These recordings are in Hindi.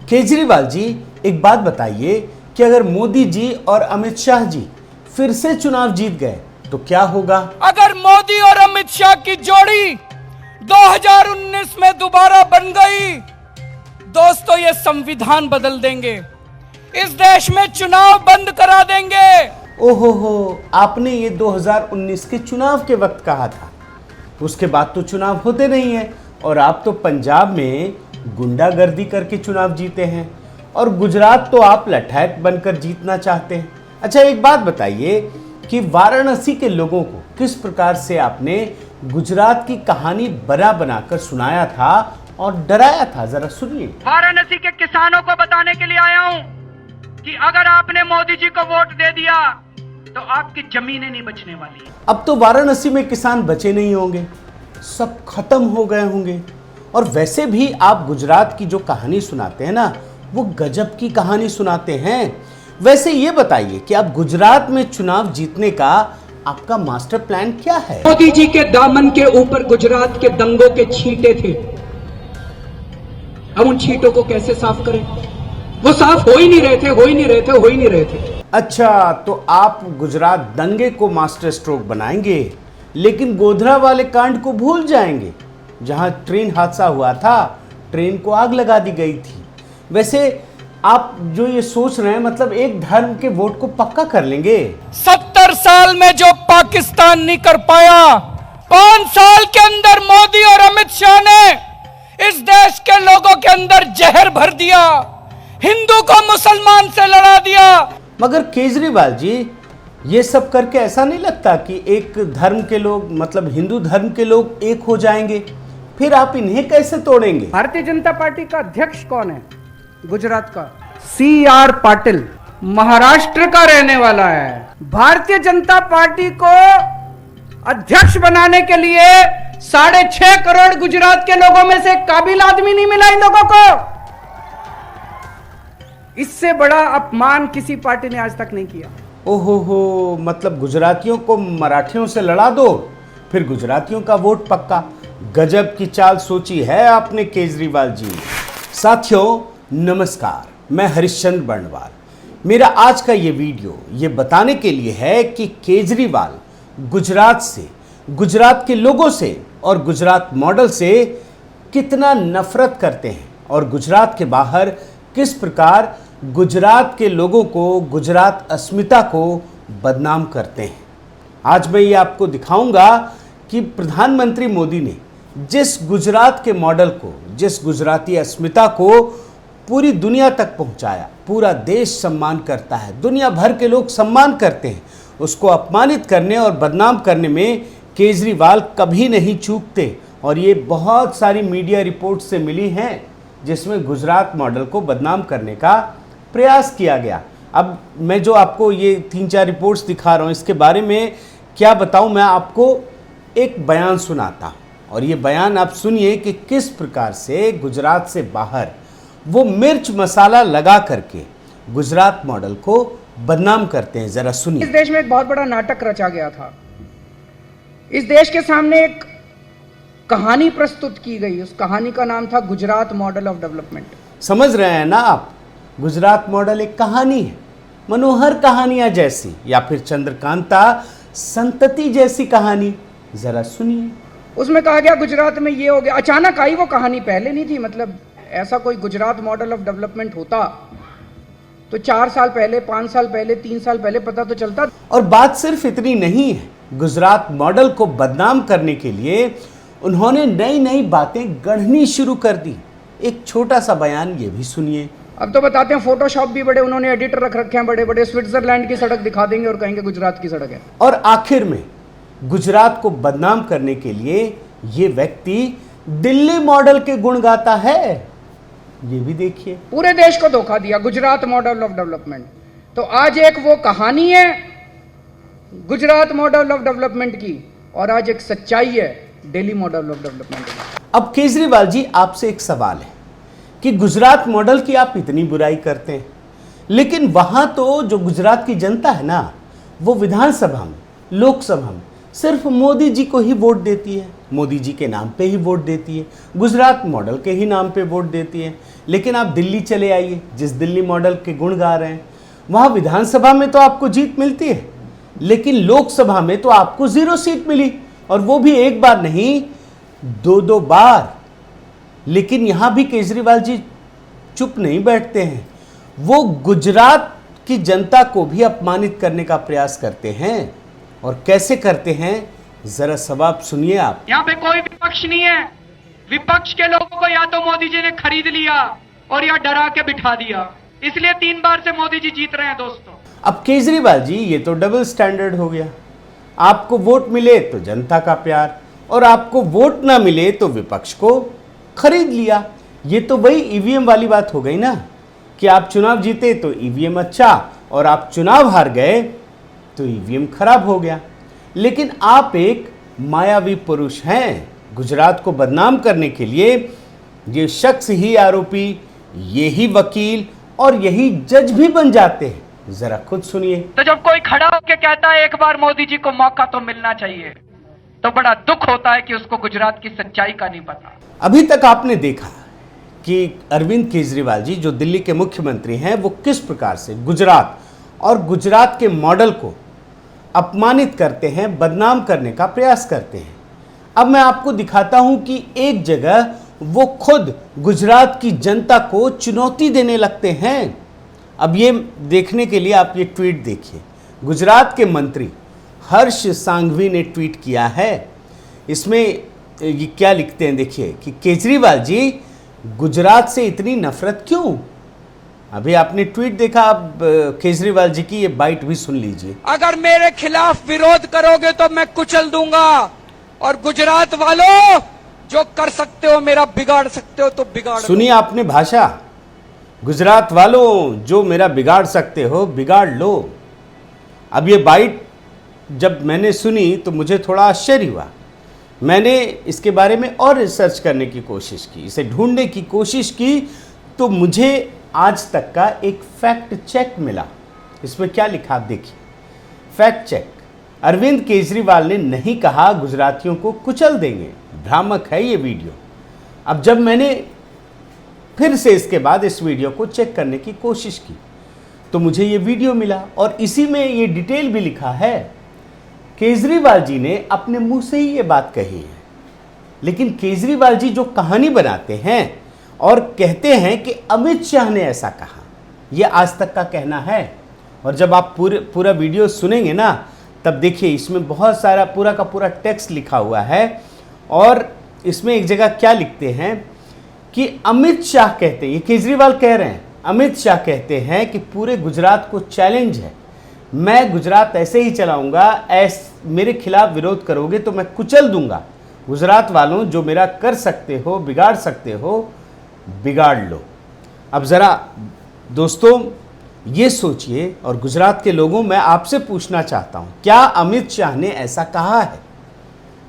केजरीवाल जी, एक बात बताइए कि अगर मोदी जी और अमित शाह जी फिर से चुनाव जीत गए तो क्या होगा? अगर मोदी और अमित शाह की जोड़ी 2019 में दोबारा बन गई, दोस्तों ये संविधान बदल देंगे, इस देश में चुनाव बंद करा देंगे। ओहो, आपने ये 2019 के चुनाव के वक्त कहा था, उसके बाद तो चुनाव होते नहीं है और आप तो पंजाब में गुंडागर्दी करके चुनाव जीते हैं और गुजरात तो आप लठैत बनकर जीतना चाहते हैं। अच्छा, एक बात बताइए कि वाराणसी के लोगों को किस प्रकार से आपने गुजरात की कहानी बनाकर सुनाया था और डराया था, जरा सुनिए। वाराणसी के किसानों को बताने के लिए आया हूं कि अगर आपने मोदी जी को वोट दे दिया तो आपकी जमीनें नहीं बचने वाली। अब तो वाराणसी में किसान बचे नहीं होंगे, सब खत्म हो गए होंगे। और वैसे भी आप गुजरात की जो कहानी सुनाते हैं ना, वो गजब की कहानी सुनाते हैं। वैसे ये बताइए कि आप गुजरात में चुनाव जीतने का आपका मास्टर प्लान क्या है? मोदी जी के दामन के ऊपर गुजरात के दंगों के छींटे थे, हम उन छींटों को कैसे साफ करें? वो साफ हो ही नहीं रहे थे। अच्छा, तो आप गुजरात दंगे को मास्टर स्ट्रोक बनाएंगे लेकिन गोधरा वाले कांड को भूल जाएंगे, जहां ट्रेन हादसा हुआ था, ट्रेन को आग लगा दी गई थी। वैसे आप जो ये सोच रहे हैं, मतलब एक धर्म के वोट को पक्का कर लेंगे? 70 साल में जो पाकिस्तान नहीं कर पाया, 5 साल के अंदर मोदी और अमित शाह ने इस देश के लोगों के अंदर जहर भर दिया, हिंदू को मुसलमान से लड़ा दिया। मगर केजरीवाल जी, ये सब करके ऐसा नहीं लगता कि एक धर्म के लोग, मतलब हिंदू धर्म के लोग एक हो जाएंगे? फिर आप इन्हें कैसे तोड़ेंगे? भारतीय जनता पार्टी का अध्यक्ष कौन है गुजरात का? CR पाटिल, महाराष्ट्र का रहने वाला है। भारतीय जनता पार्टी को अध्यक्ष बनाने के लिए 6.5 करोड़ गुजरात के लोगों में से काबिल आदमी नहीं मिला इन लोगों को। इससे बड़ा अपमान किसी पार्टी ने आज तक नहीं किया। ओहो, मतलब गुजरातियों को मराठियों से लड़ा दो, फिर गुजरातियों का वोट पक्का। गजब की चाल सोची है आपने केजरीवाल जी। साथियों नमस्कार, मैं हरिश्चंद्र बर्णवाल। मेरा आज का ये वीडियो ये बताने के लिए है कि केजरीवाल गुजरात से, गुजरात के लोगों से और गुजरात मॉडल से कितना नफरत करते हैं और गुजरात के बाहर किस प्रकार गुजरात के लोगों को, गुजरात अस्मिता को बदनाम करते हैं। आज मैं ये आपको दिखाऊंगा कि प्रधानमंत्री मोदी ने जिस गुजरात के मॉडल को, जिस गुजराती अस्मिता को पूरी दुनिया तक पहुंचाया, पूरा देश सम्मान करता है, दुनिया भर के लोग सम्मान करते हैं, उसको अपमानित करने और बदनाम करने में केजरीवाल कभी नहीं चूकते। और ये बहुत सारी मीडिया रिपोर्ट से मिली हैं जिसमें गुजरात मॉडल को बदनाम करने का प्रयास किया गया। अब मैं जो आपको ये 3-4 रिपोर्ट्स दिखा रहा हूँ, इसके बारे में क्या बताऊँ, मैं आपको एक बयान सुनाता हूँ और ये बयान आप सुनिए कि किस प्रकार से गुजरात से बाहर वो मिर्च मसाला लगा करके गुजरात मॉडल को बदनाम करते हैं। जरा सुनिए। इस देश में एक बहुत बड़ा नाटक रचा गया था। इस देश के सामने एक कहानी प्रस्तुत की गई, उस कहानी का नाम था गुजरात मॉडल ऑफ डेवलपमेंट। समझ रहे हैं ना आप? गुजरात मॉडल एक कहानी है, मनोहर कहानियां जैसी या फिर चंद्रकांता संतति जैसी कहानी। जरा सुनिए। उसमें कहा गया गुजरात में ये हो गया, अचानक आई वो कहानी, पहले नहीं थी। मतलब ऐसा कोई गुजरात मॉडल ऑफ डेवलपमेंट होता तो 4 साल पहले, 5 साल पहले, 3 साल पहले पता तो चलता। और बात सिर्फ इतनी नहीं है, गुजरात मॉडल को बदनाम करने के लिए उन्होंने नई नई बातें गढ़नी शुरू कर दी। एक छोटा सा बयान ये भी सुनिए। अब तो बताते हैं फोटोशॉप भी बड़े उन्होंने एडिटर रख रखे हैं, बड़े बड़े। स्विट्जरलैंड की सड़क दिखा देंगे और कहेंगे गुजरात की सड़क है। और आखिर में गुजरात को बदनाम करने के लिए ये व्यक्ति दिल्ली मॉडल के गुण गाता है। ये भी देखिए। पूरे देश को धोखा दिया गुजरात मॉडल ऑफ डेवलपमेंट। तो आज एक वो कहानी है गुजरात मॉडल ऑफ डेवलपमेंट की और आज एक सच्चाई है दिल्ली मॉडल ऑफ डेवलपमेंट की। अब केजरीवाल जी, आपसे एक सवाल है कि गुजरात मॉडल की आप इतनी बुराई करते हैं, लेकिन वहां तो जो गुजरात की जनता है ना, वो विधानसभा में, लोकसभा में सिर्फ मोदी जी को ही वोट देती है। मोदी जी के नाम पे ही वोट देती है, गुजरात मॉडल के ही नाम पे वोट देती है। लेकिन आप दिल्ली चले आइए, जिस दिल्ली मॉडल के गुण गा रहे हैं, वहाँ विधानसभा में तो आपको जीत मिलती है, लेकिन लोकसभा में तो आपको 0 सीट मिली, और वो भी एक बार नहीं, 2-2 बार। लेकिन यहाँ भी केजरीवाल जी चुप नहीं बैठते हैं, वो गुजरात की जनता को भी अपमानित करने का प्रयास करते हैं। और कैसे करते हैं, जरा सवाब सुनिए आप। यहाँ पे कोई विपक्ष नहीं है। विपक्ष के लोगों को या तो मोदी जी ने खरीद लिया और या डरा के बिठा दिया, इसलिए 3 बार से मोदी जी जीत रहे हैं दोस्तों। अब केजरीवाल जी, ये तो डबल स्टैंडर्ड हो गया। आपको वोट मिले तो जनता का प्यार, और आपको वोट ना मिले तो विपक्ष को खरीद लिया। ये तो वही ईवीएम वाली बात हो गई ना, कि आप चुनाव जीते तो ईवीएम अच्छा, और आप चुनाव हार गए तो ईवीएम खराब हो गया। लेकिन आप एक मायावी पुरुष हैं। गुजरात को बदनाम करने के लिए ये शख्स ही आरोपी, यही वकील और यही जज भी बन जाते हैं। जरा खुद सुनिए। तो जब कोई खड़ा होकर कहता है एक बार मोदी जी को मौका तो मिलना चाहिए, तो बड़ा दुख होता है कि उसको गुजरात की सच्चाई का नहीं पता। अभी तक आपने देखा कि अरविंद केजरीवाल जी, जो दिल्ली के मुख्यमंत्री हैं, वो किस प्रकार से गुजरात और गुजरात के मॉडल को अपमानित करते हैं, बदनाम करने का प्रयास करते हैं। अब मैं आपको दिखाता हूं कि एक जगह वो खुद गुजरात की जनता को चुनौती देने लगते हैं। अब ये देखने के लिए आप ये ट्वीट देखिए। गुजरात के मंत्री हर्ष सांघवी ने ट्वीट किया है। इसमें ये क्या लिखते हैं देखिए, कि केजरीवाल जी, गुजरात से इतनी नफरत क्यों। अभी आपने ट्वीट देखा, अब केजरीवाल जी की ये बाइट भी सुन लीजिए। अगर मेरे खिलाफ विरोध करोगे तो मैं कुचल दूंगा, और गुजरात वालों जो कर सकते हो मेरा बिगाड़ सकते हो तो बिगाड़ लो। सुनिए आपने भाषा, गुजरात वालों जो मेरा बिगाड़ सकते हो बिगाड़ लो। अब ये बाइट जब मैंने सुनी तो मुझे थोड़ा आश्चर्य हुआ। मैंने इसके बारे में और रिसर्च करने की कोशिश की, इसे ढूंढने की कोशिश की, तो मुझे आज तक का एक फैक्ट चेक मिला। इसमें क्या लिखा आप देखिए। फैक्ट चेक, अरविंद केजरीवाल ने नहीं कहा गुजरातियों को कुचल देंगे। भ्रामक है ये वीडियो। अब जब मैंने फिर से इसके बाद इस वीडियो को चेक करने की कोशिश की तो मुझे ये वीडियो मिला, और इसी में ये डिटेल भी लिखा है। केजरीवाल जी ने अपने मुंह से ही ये बात कही है। लेकिन केजरीवाल जी जो कहानी बनाते हैं और कहते हैं कि अमित शाह ने ऐसा कहा, यह आज तक का कहना है। और जब आप पूरा वीडियो सुनेंगे ना, तब देखिए इसमें बहुत सारा पूरा का पूरा टेक्स्ट लिखा हुआ है, और इसमें एक जगह क्या लिखते हैं कि अमित शाह कहते हैं, ये केजरीवाल कह रहे हैं, अमित शाह कहते हैं कि पूरे गुजरात को चैलेंज है, मैं गुजरात ऐसे ही चलाऊंगा, मेरे खिलाफ विरोध करोगे तो मैं कुचल दूंगा। गुजरात वालों जो मेरा कर सकते हो, बिगाड़ सकते हो, बिगाड़ लो। अब ज़रा दोस्तों ये सोचिए, और गुजरात के लोगों, मैं आपसे पूछना चाहता हूँ, क्या अमित शाह ने ऐसा कहा है?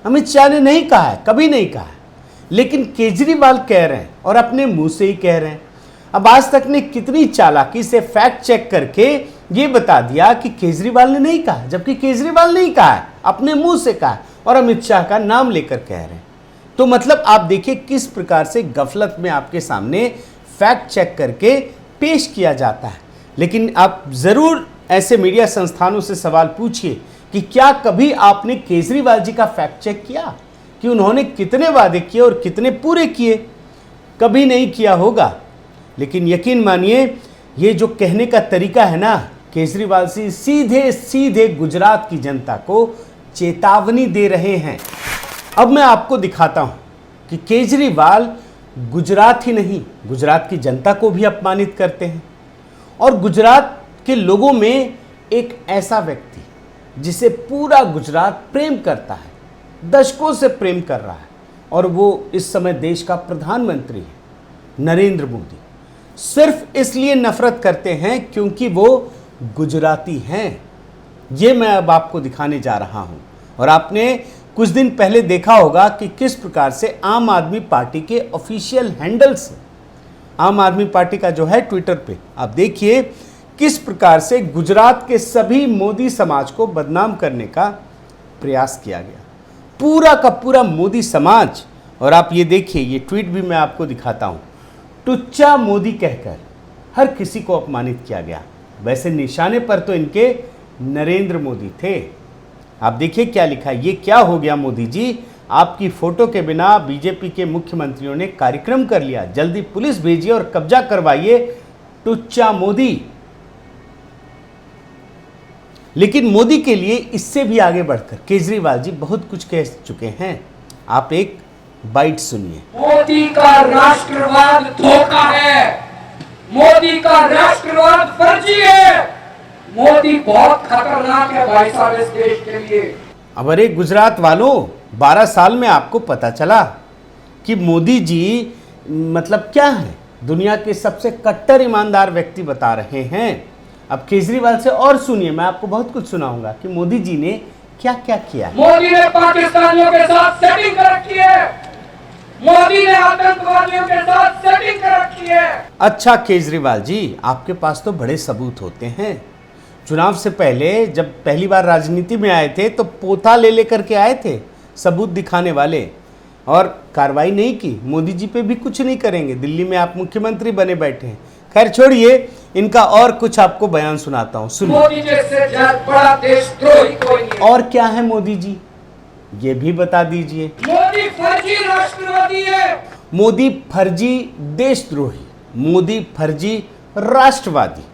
अमित शाह ने नहीं कहा है, कभी नहीं कहा है। लेकिन केजरीवाल कह रहे हैं, और अपने मुंह से ही कह रहे हैं। अब आज तक ने कितनी चालाकी से फैक्ट चेक करके ये बता दिया कि केजरीवाल ने नहीं कहा, जबकि केजरीवाल नहीं कहा है, अपने मुंह से कहा है, और अमित शाह का नाम लेकर कह रहे हैं। तो मतलब आप देखिए किस प्रकार से गफलत में आपके सामने फैक्ट चेक करके पेश किया जाता है। लेकिन आप ज़रूर ऐसे मीडिया संस्थानों से सवाल पूछिए कि क्या कभी आपने केजरीवाल जी का फैक्ट चेक किया कि उन्होंने कितने वादे किए और कितने पूरे किए? कभी नहीं किया होगा। लेकिन यकीन मानिए, ये जो कहने का तरीका है ना, केजरीवाल जी सीधे सीधे गुजरात की जनता को चेतावनी दे रहे हैं। अब मैं आपको दिखाता हूं कि केजरीवाल गुजरात ही नहीं, गुजरात की जनता को भी अपमानित करते हैं। और गुजरात के लोगों में एक ऐसा व्यक्ति जिसे पूरा गुजरात प्रेम करता है, दशकों से प्रेम कर रहा है, और वो इस समय देश का प्रधानमंत्री है, नरेंद्र मोदी। सिर्फ इसलिए नफरत करते हैं क्योंकि वो गुजराती हैं। ये मैं अब आपको दिखाने जा रहा हूं। और आपने कुछ दिन पहले देखा होगा कि किस प्रकार से आम आदमी पार्टी के ऑफिशियल हैंडल से, आम आदमी पार्टी का जो है ट्विटर पे, आप देखिए किस प्रकार से गुजरात के सभी मोदी समाज को बदनाम करने का प्रयास किया गया। पूरा का पूरा मोदी समाज, और आप ये देखिए, ये ट्वीट भी मैं आपको दिखाता हूं, टुच्चा मोदी कहकर हर किसी को अपमानित किया गया। वैसे निशाने पर तो इनके नरेंद्र मोदी थे। आप देखिए क्या लिखा है, ये क्या हो गया मोदी जी, आपकी फोटो के बिना बीजेपी के मुख्यमंत्रियों ने कार्यक्रम कर लिया, जल्दी पुलिस भेजिए और कब्जा करवाइए, टुच्चा मोदी। लेकिन मोदी के लिए इससे भी आगे बढ़कर केजरीवाल जी बहुत कुछ कह चुके हैं। आप एक बाइट सुनिए। मोदी का राष्ट्रवाद धोखा है, मोदी का राष्ट्रवाद फर्जी है, मोदी बहुत खतरनाक है भाई साहब इस देश के लिए। अब अरे गुजरात वालों, 12 साल में आपको पता चला कि मोदी जी मतलब क्या है, दुनिया के सबसे कट्टर ईमानदार व्यक्ति बता रहे हैं। अब केजरीवाल से और सुनिए, मैं आपको बहुत कुछ सुनाऊंगा कि मोदी जी ने क्या क्या किया। मोदी ने पाकिस्तानियों के साथ सेटिंग कर रखी है, मोदी ने आतंकवादियों के साथ सेटिंग कर रखी है। अच्छा केजरीवाल जी, आपके पास तो बड़े सबूत होते हैं। चुनाव से पहले जब पहली बार राजनीति में आए थे तो पोथा ले लेकर के आए थे सबूत दिखाने वाले, और कार्रवाई नहीं की। मोदी जी पे भी कुछ नहीं करेंगे, दिल्ली में आप मुख्यमंत्री बने बैठे हैं। खैर छोड़िए, इनका और कुछ आपको बयान सुनाता हूं, सुनिए। मोदी जैसे बड़ा देशद्रोही कोई नहीं। और क्या है मोदी जी, ये भी बता दीजिए। मोदी फर्जी राष्ट्रवादी है, मोदी फर्जी देशद्रोही, मोदी फर्जी राष्ट्रवादी।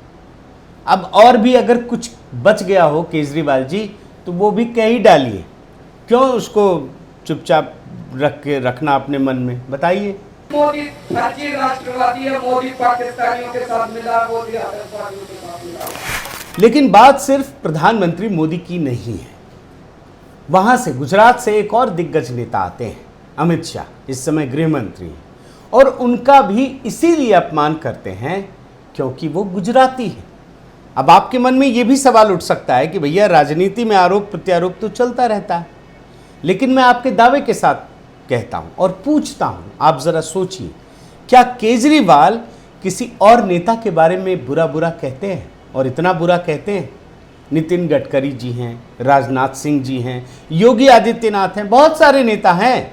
अब और भी अगर कुछ बच गया हो केजरीवाल जी तो वो भी कह ही डालिए, क्यों उसको चुपचाप रखना अपने मन में, बताइए। मोदी फर्जी राष्ट्रवादी है, मोदी पाकिस्तानियों के साथ मिला, मोदी आतंकवादियों के साथ मिला। लेकिन बात सिर्फ प्रधानमंत्री मोदी की नहीं है। वहां से गुजरात से एक और दिग्गज नेता आते हैं, अमित शाह, इस समय गृह मंत्री हैं, और उनका भी इसीलिए अपमान करते हैं क्योंकि वो गुजराती है। अब आपके मन में ये भी सवाल उठ सकता है कि भैया राजनीति में आरोप प्रत्यारोप तो चलता रहता है, लेकिन मैं आपके दावे के साथ कहता हूं और पूछता हूं, आप जरा सोचिए, क्या केजरीवाल किसी और नेता के बारे में बुरा बुरा कहते हैं? और इतना बुरा कहते हैं? नितिन गडकरी जी हैं, राजनाथ सिंह जी हैं, योगी आदित्यनाथ हैं, बहुत सारे नेता हैं,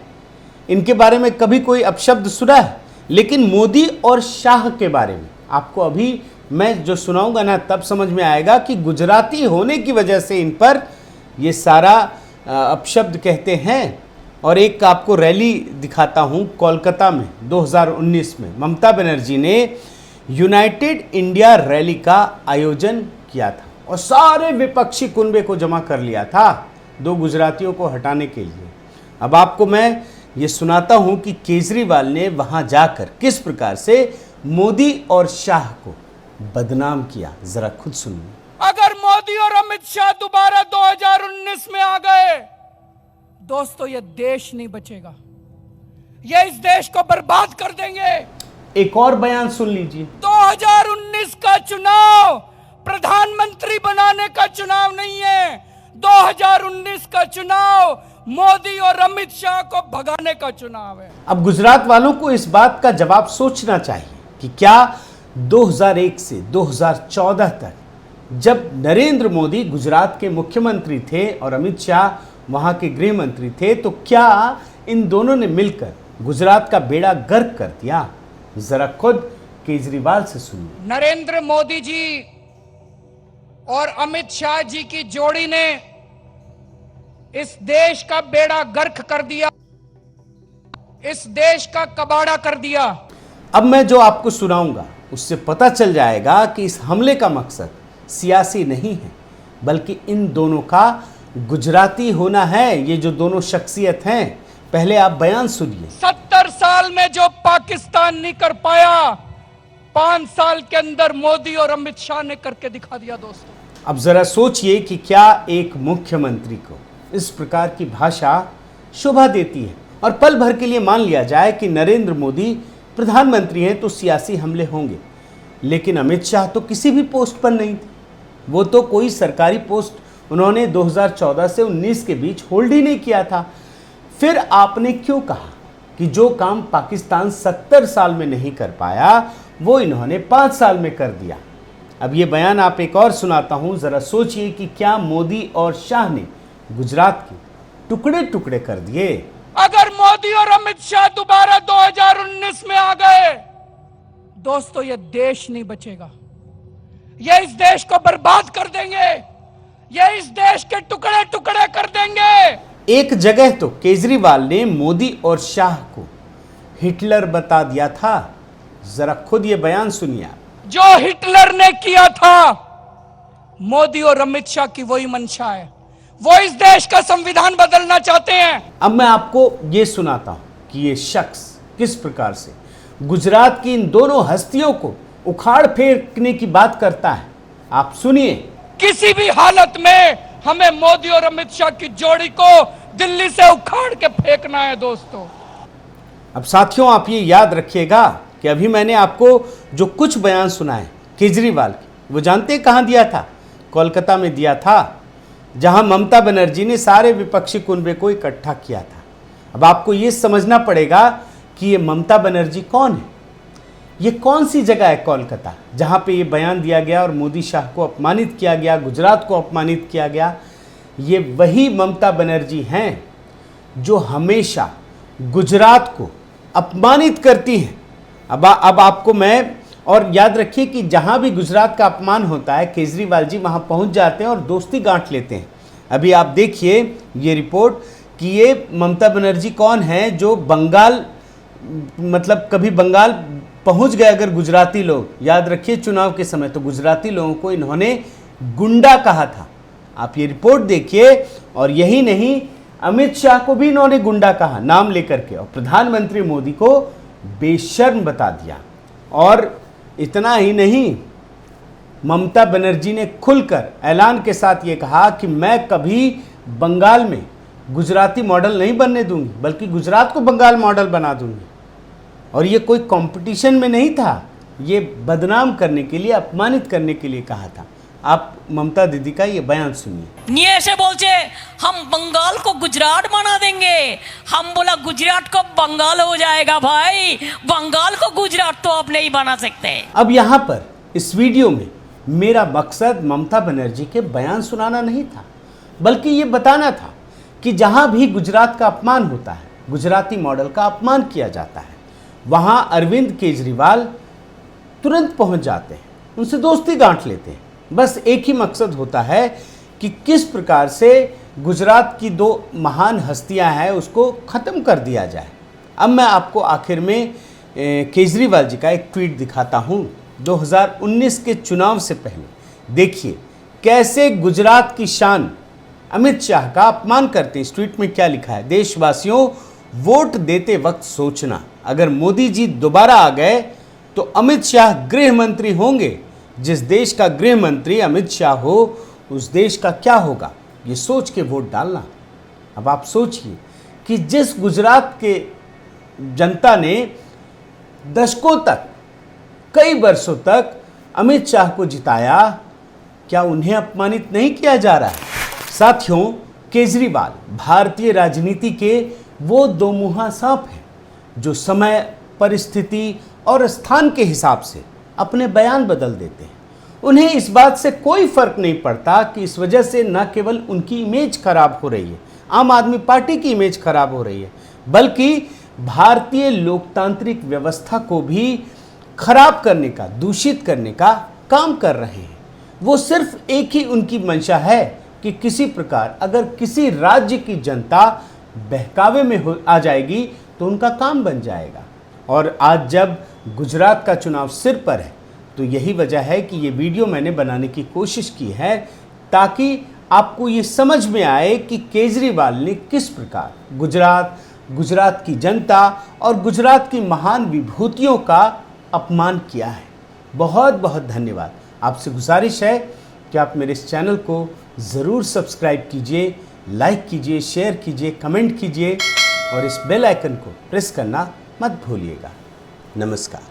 इनके बारे में कभी कोई अपशब्द सुना है? लेकिन मोदी और शाह के बारे में आपको अभी मैं जो सुनाऊंगा ना, तब समझ में आएगा कि गुजराती होने की वजह से इन पर ये सारा अपशब्द कहते हैं। और एक आपको रैली दिखाता हूं, कोलकाता में 2019 में ममता बनर्जी ने यूनाइटेड इंडिया रैली का आयोजन किया था और सारे विपक्षी कुनबे को जमा कर लिया था 2 गुजरातियों को हटाने के लिए। अब आपको मैं ये सुनाता हूं कि केजरीवाल ने वहां जाकर किस प्रकार से मोदी और शाह को बदनाम किया, जरा खुद सुनिए। अगर मोदी और अमित शाह दोबारा 2019 में आ गए, दोस्तों ये देश नहीं बचेगा, ये इस देश को बर्बाद कर देंगे। एक और बयान सुन लीजिए। 2019 का चुनाव प्रधानमंत्री बनाने का चुनाव नहीं है, 2019 का चुनाव मोदी और अमित शाह को भगाने का चुनाव है। अब गुजरात वालों को इस बात का जवाब सोचना चाहिए कि क्या 2001 से 2014 तक जब नरेंद्र मोदी गुजरात के मुख्यमंत्री थे और अमित शाह वहां के गृह मंत्री थे, तो क्या इन दोनों ने मिलकर गुजरात का बेड़ा गर्क कर दिया? जरा खुद केजरीवाल से सुनिए। नरेंद्र मोदी जी और अमित शाह जी की जोड़ी ने इस देश का बेड़ा गर्क कर दिया, इस देश का कबाड़ा कर दिया। अब मैं जो आपको सुनाऊंगा उससे पता चल जाएगा कि इस हमले का मकसद सियासी नहीं है, बल्कि इन दोनों का गुजराती होना है। ये जो दोनों शख्सियत हैं, पहले आप बयान सुनिए। 70 साल में जो पाकिस्तान नहीं कर पाया, 5 साल के अंदर मोदी और अमित शाह ने करके दिखा दिया। दोस्तों अब जरा सोचिए कि क्या एक मुख्यमंत्री को इस प्रकार की भाषा शोभा देती है, और पल भर के लिए मान लिया जाए कि नरेंद्र मोदी प्रधानमंत्री हैं तो सियासी हमले होंगे, लेकिन अमित शाह तो किसी भी पोस्ट पर नहीं थे। वो तो कोई सरकारी पोस्ट उन्होंने 2014 से 19 के बीच होल्ड ही नहीं किया था। फिर आपने क्यों कहा कि जो काम पाकिस्तान 70 साल में नहीं कर पाया वो इन्होंने 5 साल में कर दिया? अब ये बयान आप एक और सुनाता हूं, जरा सोचिए कि क्या मोदी और शाह ने गुजरात की टुकड़े टुकड़े कर दिए। अगर मोदी और अमित शाह दोबारा 2019 में आ गए दोस्तों, ये देश नहीं बचेगा। ये इस देश को बर्बाद कर देंगे, ये इस देश के टुकड़े टुकड़े कर देंगे। एक जगह तो केजरीवाल ने मोदी और शाह को हिटलर बता दिया था। जरा खुद ये बयान सुनिए। जो हिटलर ने किया था, मोदी और अमित शाह की वही मंशा है। वो इस देश का संविधान बदलना चाहते हैं। अब मैं आपको ये सुनाता हूं कि ये शख्स किस प्रकार से गुजरात की इन दोनों हस्तियों को उखाड़ फेंकने की बात करता है। आप सुनिए। किसी भी हालत में हमें मोदी और अमित शाह की जोड़ी को दिल्ली से उखाड़ के फेंकना है दोस्तों। अब साथियों, आप ये याद रखिएगा कि अभी मैंने आपको जो कुछ बयान सुनाए केजरीवाल के, वो जानते कहां दिया था? कोलकाता में दिया था, जहां ममता बनर्जी ने सारे विपक्षी कुनबे को इकट्ठा किया था। अब आपको ये समझना पड़ेगा कि ये ममता बनर्जी कौन है। ये कौन सी जगह है कोलकाता जहां पे ये बयान दिया गया और मोदी शाह को अपमानित किया गया, गुजरात को अपमानित किया गया। ये वही ममता बनर्जी हैं जो हमेशा गुजरात को अपमानित करती हैं। अब आपको मैं, और याद रखिए कि जहां भी गुजरात का अपमान होता है केजरीवाल जी वहां पहुंच जाते हैं और दोस्ती गांठ लेते हैं। अभी आप देखिए ये रिपोर्ट कि ये ममता बनर्जी कौन है जो बंगाल, मतलब कभी बंगाल पहुंच गए अगर गुजराती लोग, याद रखिए चुनाव के समय तो गुजराती लोगों को इन्होंने गुंडा कहा था। आप ये रिपोर्ट देखिए। और यही नहीं, अमित शाह को भी इन्होंने गुंडा कहा नाम लेकर के, और प्रधानमंत्री मोदी को बेशर्म बता दिया। और इतना ही नहीं, ममता बनर्जी ने खुलकर ऐलान के साथ ये कहा कि मैं कभी बंगाल में गुजराती मॉडल नहीं बनने दूंगी, बल्कि गुजरात को बंगाल मॉडल बना दूंगी। और ये कोई कंपटीशन में नहीं था, ये बदनाम करने के लिए, अपमानित करने के लिए कहा था। आप ममता दीदी का ये बयान सुनिए। नहीं ऐसे बोलते हम बंगाल को गुजरात बना देंगे। हम बोला गुजरात को बंगाल हो जाएगा भाई, बंगाल को गुजरात तो आप नहीं बना सकते। अब यहाँ पर इस वीडियो में मेरा मकसद ममता बनर्जी के बयान सुनाना नहीं था, बल्कि ये बताना था कि जहाँ भी गुजरात का अपमान होता है, गुजराती मॉडल का अपमान किया जाता है, वहाँ अरविंद केजरीवाल तुरंत पहुँच जाते हैं, उनसे दोस्ती गांठ लेते हैं। बस एक ही मकसद होता है कि किस प्रकार से गुजरात की दो महान हस्तियां हैं उसको ख़त्म कर दिया जाए। अब मैं आपको आखिर में केजरीवाल जी का एक ट्वीट दिखाता हूं 2019 के चुनाव से पहले। देखिए कैसे गुजरात की शान अमित शाह का अपमान करते हैं। इस ट्वीट में क्या लिखा है? देशवासियों, वोट देते वक्त सोचना, अगर मोदी जी दोबारा आ गए तो अमित शाह गृह मंत्री होंगे। जिस देश का गृह मंत्री अमित शाह हो उस देश का क्या होगा, ये सोच के वोट डालना। अब आप सोचिए कि जिस गुजरात के जनता ने दशकों तक, कई वर्षों तक अमित शाह को जिताया, क्या उन्हें अपमानित नहीं किया जा रहा है? साथियों, केजरीवाल भारतीय राजनीति के वो दो मुँहा सांप हैं जो समय, परिस्थिति और स्थान के हिसाब से अपने बयान बदल देते हैं। उन्हें इस बात से कोई फर्क नहीं पड़ता कि इस वजह से न केवल उनकी इमेज खराब हो रही है, आम आदमी पार्टी की इमेज खराब हो रही है, बल्कि भारतीय लोकतांत्रिक व्यवस्था को भी खराब करने का, दूषित करने का काम कर रहे हैं। वो सिर्फ एक ही उनकी मंशा है कि किसी प्रकार अगर किसी राज्य की जनता बहकावे में आ जाएगी तो उनका काम बन जाएगा। और आज जब गुजरात का चुनाव सिर पर है तो यही वजह है कि ये वीडियो मैंने बनाने की कोशिश की है ताकि आपको ये समझ में आए कि केजरीवाल ने किस प्रकार गुजरात की जनता और गुजरात की महान विभूतियों का अपमान किया है। बहुत बहुत धन्यवाद। आपसे गुजारिश है कि आप मेरे इस चैनल को ज़रूर सब्सक्राइब कीजिए, लाइक कीजिए, शेयर कीजिए, कमेंट कीजिए और इस बेल आइकन को प्रेस करना मत भूलिएगा। नमस्कार।